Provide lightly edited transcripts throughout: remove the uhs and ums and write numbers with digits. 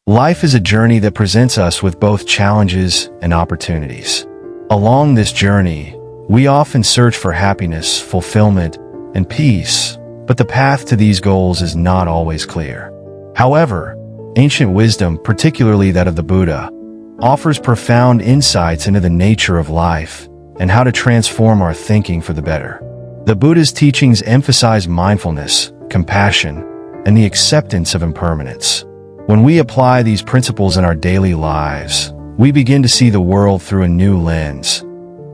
Life is a journey that presents us with both challenges and opportunities. Along this journey, we often search for happiness, fulfillment, and peace, but the path to these goals is not always clear. However, ancient wisdom, particularly that of the Buddha, offers profound insights into the nature of life and how to transform our thinking for the better. The Buddha's teachings emphasize mindfulness, compassion, and the acceptance of impermanence. When we apply these principles in our daily lives, we begin to see the world through a new lens,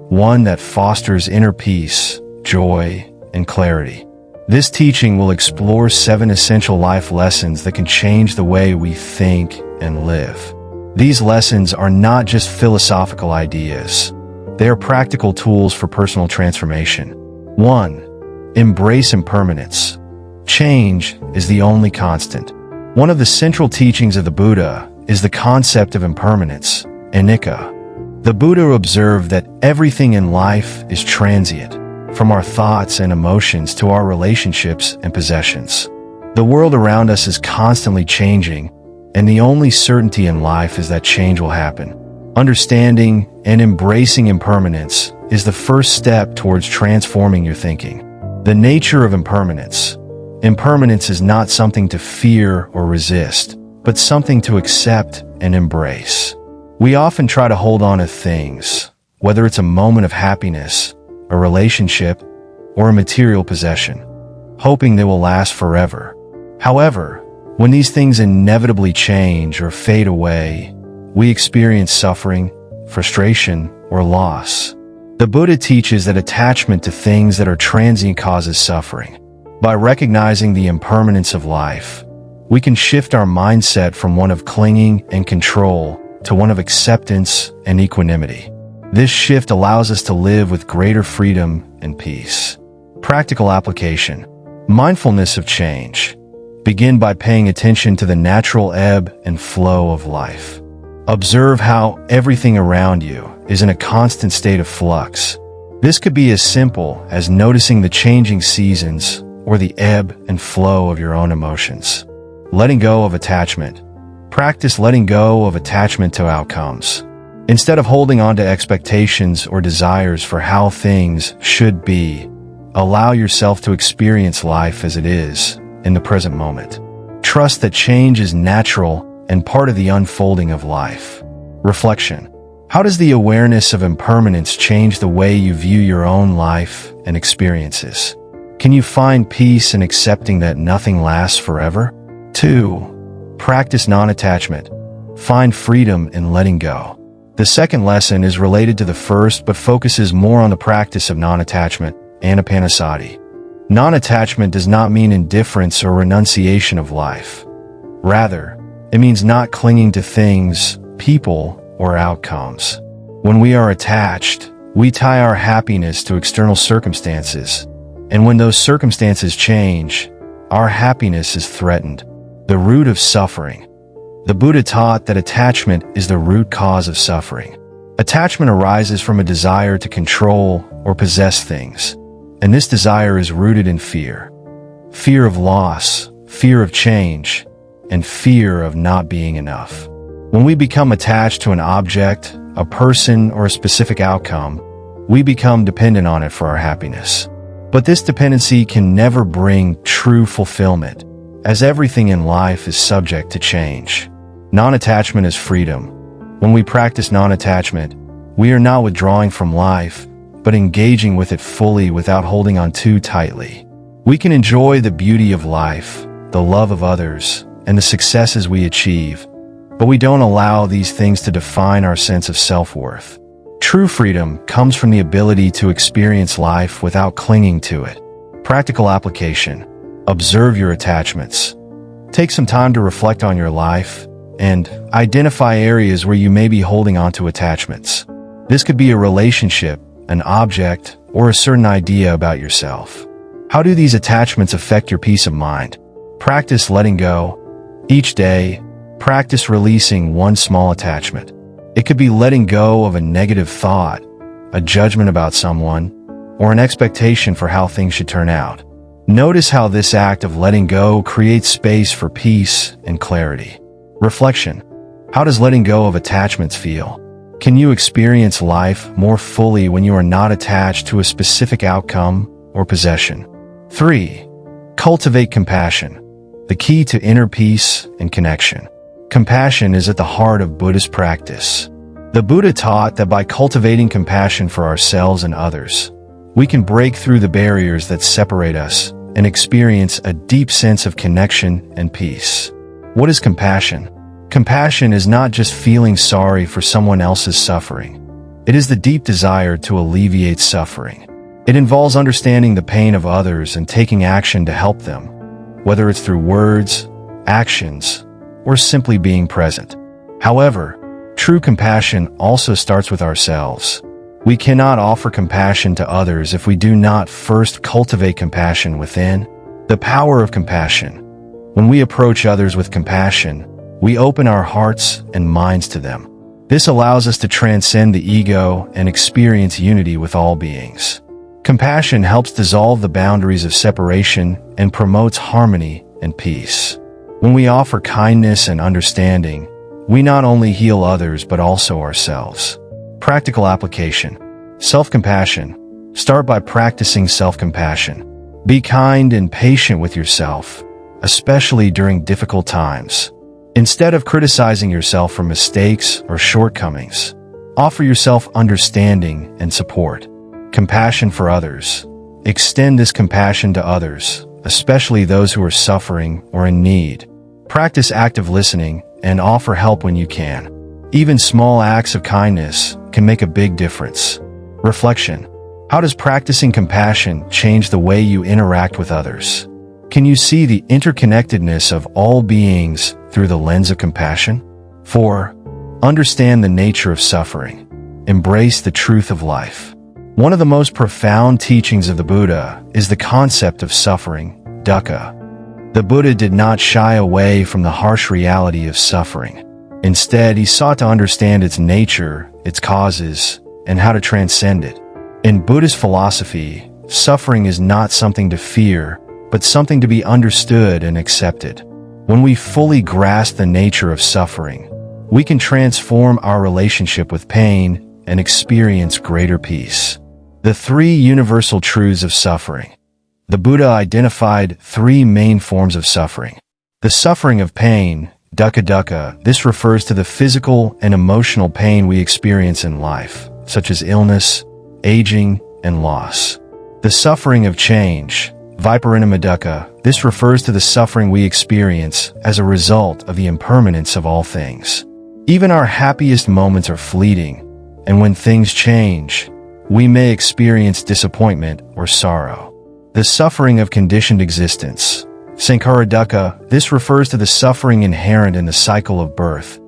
one that fosters inner peace, joy, and clarity. This teaching will explore 7 essential life lessons that can change the way we think and live. These lessons are not just philosophical ideas. They are practical tools for personal transformation. 1. Embrace impermanence. Change is the only constant. One of the central teachings of the Buddha is the concept of impermanence, anicca. The Buddha observed that everything in life is transient, from our thoughts and emotions to our relationships and possessions. The world around us is constantly changing, and the only certainty in life is that change will happen. Understanding and embracing impermanence is the first step towards transforming your thinking. The nature of impermanence. Impermanence is not something to fear or resist, but something to accept and embrace. We often try to hold on to things, whether it's a moment of happiness, a relationship, or a material possession, hoping they will last forever. However, when these things inevitably change or fade away, we experience suffering, frustration, or loss. The Buddha teaches that attachment to things that are transient causes suffering. By recognizing the impermanence of life, we can shift our mindset from one of clinging and control to one of acceptance and equanimity. This shift allows us to live with greater freedom and peace. Practical application. Mindfulness of change. Begin by paying attention to the natural ebb and flow of life. Observe how everything around you is in a constant state of flux. This could be as simple as noticing the changing seasons or the ebb and flow of your own emotions. Letting go of attachment. Practice letting go of attachment to outcomes. Instead of holding on to expectations or desires for how things should be, allow yourself to experience life as it is in the present moment. Trust that change is natural and part of the unfolding of life. Reflection. How does the awareness of impermanence change the way you view your own life and experiences? Can you find peace in accepting that nothing lasts forever? 2. Practice non-attachment. Find freedom in letting go. The second lesson is related to the first but focuses more on the practice of non-attachment, anapanasati. Non-attachment does not mean indifference or renunciation of life. Rather, it means not clinging to things, people, or outcomes. When we are attached, we tie our happiness to external circumstances, and when those circumstances change, our happiness is threatened. The root of suffering. The Buddha taught that attachment is the root cause of suffering. Attachment arises from a desire to control or possess things, and this desire is rooted in fear. Fear of loss, fear of change, and fear of not being enough. When we become attached to an object, a person, or a specific outcome, we become dependent on it for our happiness. But this dependency can never bring true fulfillment, as everything in life is subject to change. Non-attachment is freedom. When we practice non-attachment, we are not withdrawing from life, but engaging with it fully without holding on too tightly. We can enjoy the beauty of life, the love of others, and the successes we achieve, but we don't allow these things to define our sense of self-worth. True freedom comes from the ability to experience life without clinging to it. Practical application. Observe your attachments. Take some time to reflect on your life and identify areas where you may be holding on to attachments. This could be a relationship, an object, or a certain idea about yourself. How do these attachments affect your peace of mind? Practice letting go. Each day, practice releasing one small attachment. It could be letting go of a negative thought, a judgment about someone, or an expectation for how things should turn out. Notice how this act of letting go creates space for peace and clarity. Reflection. How does letting go of attachments feel? Can you experience life more fully when you are not attached to a specific outcome or possession? 3. Cultivate compassion. The key to inner peace and connection. Compassion is at the heart of Buddhist practice. The Buddha taught that by cultivating compassion for ourselves and others, we can break through the barriers that separate us and experience a deep sense of connection and peace. What is compassion? Compassion is not just feeling sorry for someone else's suffering. It is the deep desire to alleviate suffering. It involves understanding the pain of others and taking action to help them, whether it's through words, actions, or simply being present. However, true compassion also starts with ourselves. We cannot offer compassion to others if we do not first cultivate compassion within. The power of compassion. When we approach others with compassion, we open our hearts and minds to them. This allows us to transcend the ego and experience unity with all beings. Compassion helps dissolve the boundaries of separation and promotes harmony and peace. When we offer kindness and understanding, we not only heal others but also ourselves. Practical application. Self-compassion. Start by practicing self-compassion. Be kind and patient with yourself, especially during difficult times. Instead of criticizing yourself for mistakes or shortcomings, offer yourself understanding and support. Compassion for others. Extend this compassion to others, especially those who are suffering or in need. Practice active listening and offer help when you can. Even small acts of kindness can make a big difference. Reflection. How does practicing compassion change the way you interact with others? Can you see the interconnectedness of all beings through the lens of compassion? 4. Understand the nature of suffering. Embrace the truth of life. One of the most profound teachings of the Buddha is the concept of suffering, dukkha. The Buddha did not shy away from the harsh reality of suffering. Instead, he sought to understand its nature, its causes, and how to transcend it. In Buddhist philosophy, suffering is not something to fear, but something to be understood and accepted. When we fully grasp the nature of suffering, we can transform our relationship with pain and experience greater peace. The 3 universal truths of suffering. The Buddha identified 3 main forms of suffering. The suffering of pain, dukkha. This refers to the physical and emotional pain we experience in life, such as illness, aging, and loss. The suffering of change, viparinnadukkha. This refers to the suffering we experience as a result of the impermanence of all things. Even our happiest moments are fleeting, and when things change, we may experience disappointment or sorrow. The suffering of conditioned existence, sankhara-dukkha. This refers to the suffering inherent in the cycle of birth,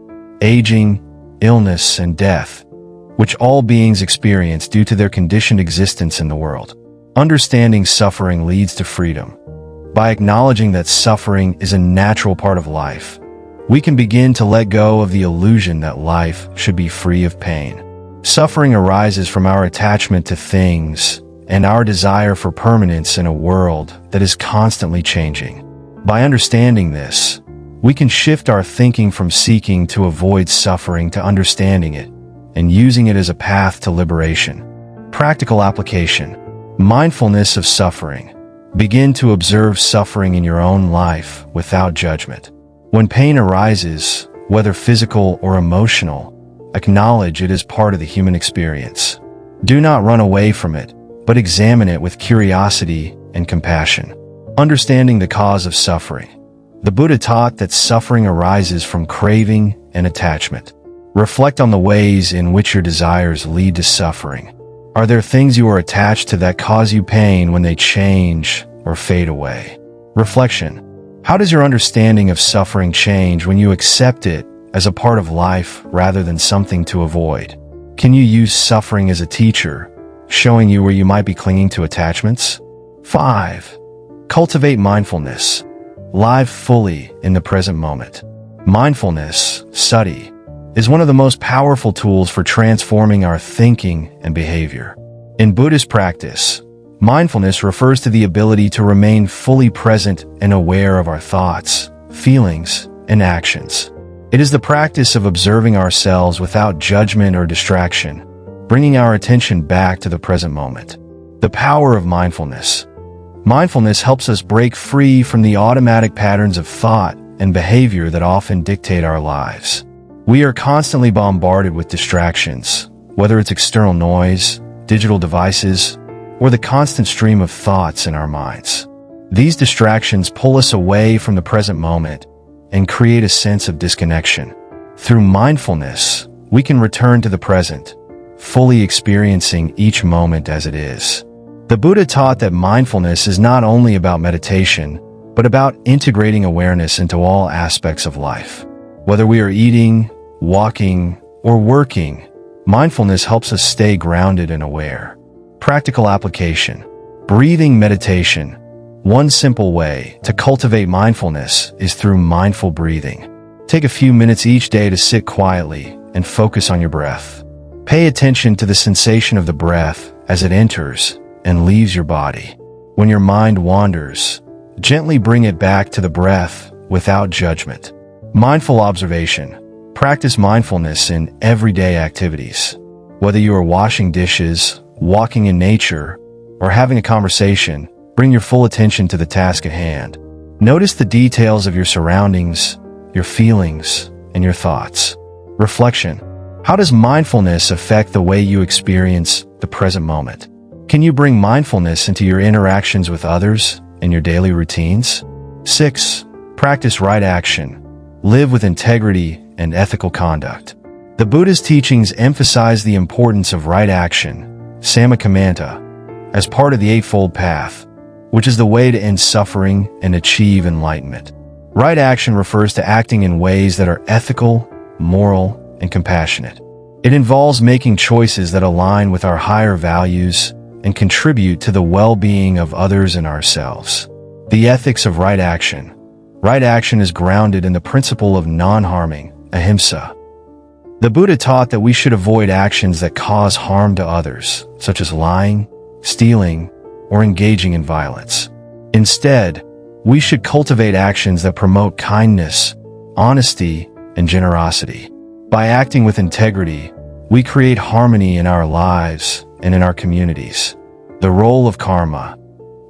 aging, illness, and death, which all beings experience due to their conditioned existence in the world. Understanding suffering leads to freedom. By acknowledging that suffering is a natural part of life, we can begin to let go of the illusion that life should be free of pain. Suffering arises from our attachment to things and our desire for permanence in a world that is constantly changing. By understanding this, we can shift our thinking from seeking to avoid suffering to understanding it and using it as a path to liberation. Practical application. Mindfulness of suffering. Begin to observe suffering in your own life without judgment. When pain arises, whether physical or emotional, acknowledge it as part of the human experience. Do not run away from it, but examine it with curiosity and compassion. Understanding the cause of suffering. The Buddha taught that suffering arises from craving and attachment. Reflect on the ways in which your desires lead to suffering. Are there things you are attached to that cause you pain when they change or fade away? Reflection. How does your understanding of suffering change when you accept it as a part of life rather than something to avoid? Can you use suffering as a teacher, showing you where you might be clinging to attachments? 5. Cultivate mindfulness. Live fully in the present moment. Mindfulness, sati, is one of the most powerful tools for transforming our thinking and behavior. In Buddhist practice, mindfulness refers to the ability to remain fully present and aware of our thoughts, feelings, and actions. It is the practice of observing ourselves without judgment or distraction, bringing our attention back to the present moment. The power of mindfulness. Mindfulness helps us break free from the automatic patterns of thought and behavior that often dictate our lives. We are constantly bombarded with distractions, whether it's external noise, digital devices, or the constant stream of thoughts in our minds. These distractions pull us away from the present moment and create a sense of disconnection. Through mindfulness, we can return to the present, fully experiencing each moment as it is. The Buddha taught that mindfulness is not only about meditation, but about integrating awareness into all aspects of life. Whether we are eating, walking, or working, mindfulness helps us stay grounded and aware. Practical application. Breathing meditation. One simple way to cultivate mindfulness is through mindful breathing. Take a few minutes each day to sit quietly and focus on your breath. Pay attention to the sensation of the breath as it enters and leaves your body. When your mind wanders, gently bring it back to the breath without judgment. Mindful observation. Practice mindfulness in everyday activities. Whether you are washing dishes, walking in nature, or having a conversation, bring your full attention to the task at hand. Notice the details of your surroundings, your feelings, and your thoughts. Reflection. How does mindfulness affect the way you experience the present moment? Can you bring mindfulness into your interactions with others and your daily routines? 6. Practice right action. Live with integrity and ethical conduct. The Buddha's teachings emphasize the importance of right action, sammakamanta, as part of the Eightfold Path, which is the way to end suffering and achieve enlightenment. Right action refers to acting in ways that are ethical, moral, and compassionate. It involves making choices that align with our higher values and contribute to the well-being of others and ourselves. The ethics of right action. Right action is grounded in the principle of non-harming, ahimsa. The Buddha taught that we should avoid actions that cause harm to others, such as lying, stealing, or engaging in violence. Instead, we should cultivate actions that promote kindness, honesty, and generosity. By acting with integrity, we create harmony in our lives and in our communities. The role of karma.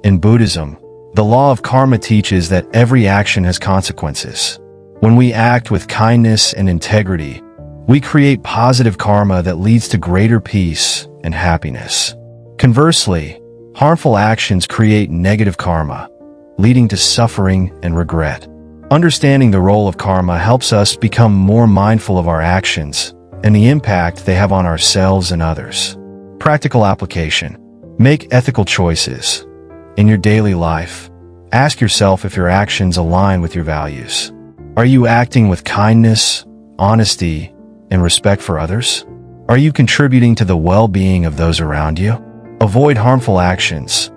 In Buddhism, the law of karma teaches that every action has consequences. When we act with kindness and integrity, we create positive karma that leads to greater peace and happiness. Conversely, harmful actions create negative karma, leading to suffering and regret. Understanding the role of karma helps us become more mindful of our actions and the impact they have on ourselves and others. Practical application. Make ethical choices. In your daily life, ask yourself if your actions align with your values. Are you acting with kindness, honesty, and respect for others? Are you contributing to the well-being of those around you? Avoid harmful actions.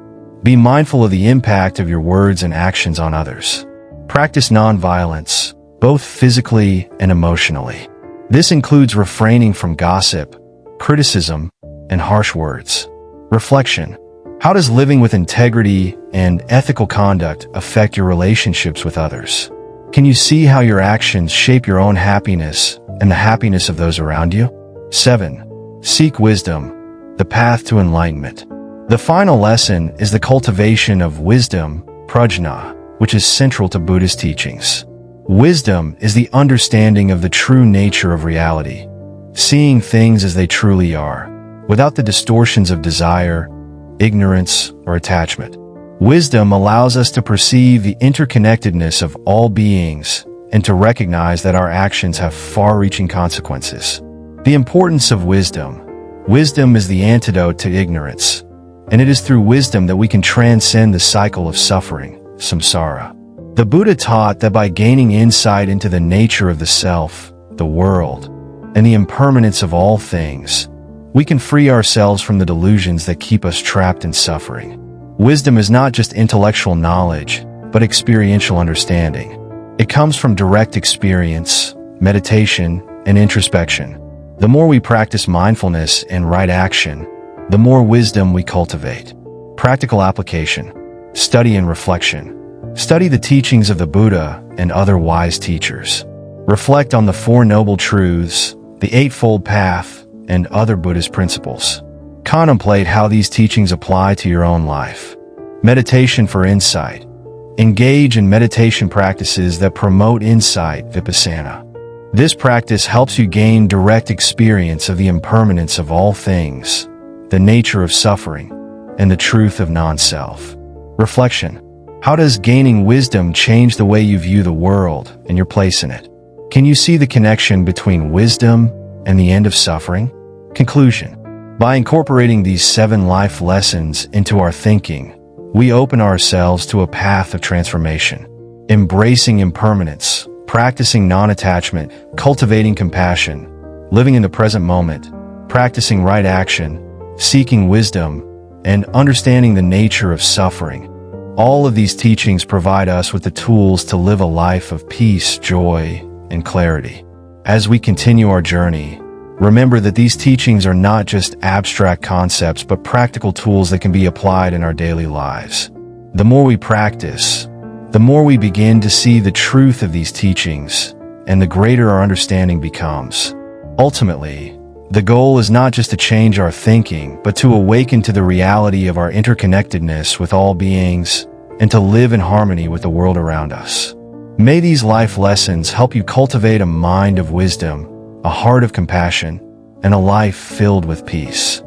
Be mindful of the impact of your words and actions on others. Practice non-violence, both physically and emotionally. This includes refraining from gossip, criticism, and harsh words. Reflection. How does living with integrity and ethical conduct affect your relationships with others? Can you see how your actions shape your own happiness and the happiness of those around you? 7. Seek wisdom, the path to enlightenment. The final lesson is the cultivation of wisdom, prajna, which is central to Buddhist teachings. Wisdom is the understanding of the true nature of reality, seeing things as they truly are, without the distortions of desire, ignorance, or attachment. Wisdom allows us to perceive the interconnectedness of all beings and to recognize that our actions have far-reaching consequences. The importance of wisdom. Wisdom is the antidote to ignorance, and it is through wisdom that we can transcend the cycle of suffering, samsara. The Buddha taught that by gaining insight into the nature of the self, the world, and the impermanence of all things, we can free ourselves from the delusions that keep us trapped in suffering. Wisdom is not just intellectual knowledge, but experiential understanding. It comes from direct experience, meditation, and introspection. The more we practice mindfulness and right action, the more wisdom we cultivate. Practical application. Study and reflection. Study the teachings of the Buddha and other wise teachers. Reflect on the Four Noble Truths, the Eightfold Path, and other Buddhist principles. Contemplate how these teachings apply to your own life. Meditation for insight. Engage in meditation practices that promote insight, vipassana. This practice helps you gain direct experience of the impermanence of all things, the nature of suffering, and the truth of non-self. Reflection. How does gaining wisdom change the way you view the world and your place in it? Can you see the connection between wisdom and the end of suffering? Conclusion. By incorporating these 7 life lessons into our thinking, we open ourselves to a path of transformation. Embracing impermanence, practicing non-attachment, cultivating compassion, living in the present moment, practicing right action, seeking wisdom, and understanding the nature of suffering. All of these teachings provide us with the tools to live a life of peace, joy, and clarity. As we continue our journey, remember that these teachings are not just abstract concepts, but practical tools that can be applied in our daily lives. The more we practice, the more we begin to see the truth of these teachings, and the greater our understanding becomes. Ultimately, the goal is not just to change our thinking, but to awaken to the reality of our interconnectedness with all beings, and to live in harmony with the world around us. May these life lessons help you cultivate a mind of wisdom, a heart of compassion, and a life filled with peace.